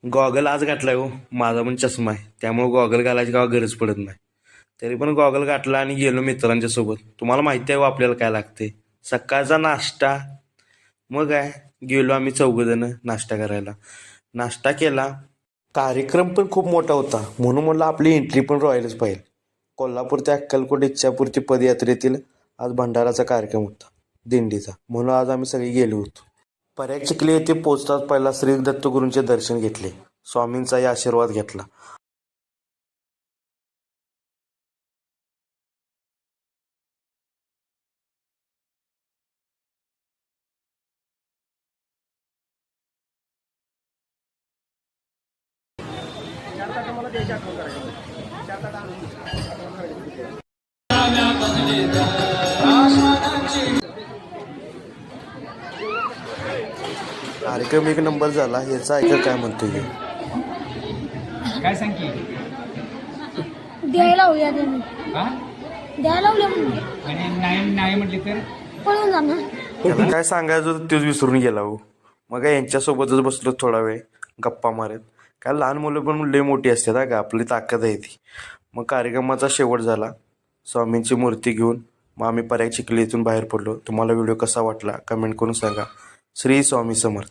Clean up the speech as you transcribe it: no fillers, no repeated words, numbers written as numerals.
Goggle आज घातलाय हो. माझा पण चष्मा आहे, त्यामुळे गॉगल घालायची का गरज पडत नाही. तरी पण गॉगल घातला आणि गेलो मित्रांच्या सोबत. तुम्हाला माहिती आहे हो आपल्याला काय लागते. सकाळचा नाश्ता. मग काय, गेलो आम्ही चौघजण नाश्ता करायला. नाश्ता केला. कार्यक्रम पण खूप मोठा होता, म्हणून म्हणलं आपली एंट्री पण रॉयलच पाहिजे. कोल्हापूर ते अक्कलकोट इच्छापुरती पदयात्रेतील आज भंडाराचा कार्यक्रम होता, दिंडीचा. म्हणून आज आम्ही सगळे गेलो होतो. पर्याय चिखली येथे पोहोचताच पहिला श्री दत्तगुरूंचे दर्शन घेतले. स्वामींचाही आशीर्वाद घेतला. कार्यक्रम एक नंबर झाला. याचा ऐका काय म्हणतोय. काय सांग की द्यायला लावूया त्यांनी हा द्यायला लावल्या म्हणून आणि नाही नाही म्हटले तर पळून जा ना. त्याला काय सांगायचं होतं तेच विसरून गेला हो. मग काय यांच्यासोबतच बसलो थोडा वेळ गप्पा मारत. काय लहान मुलं पण लय मोठी असतात हा का, आपली ताकद आहे ती. मग कार्यक्रमाचा शेवट झाला. स्वामींची मूर्ती घेऊन मग आम्ही पर्याय चिखली इथून बाहेर पडलो. तुम्हाला व्हिडिओ कसा वाटला कमेंट करून सांगा. श्री स्वामी समर्थ.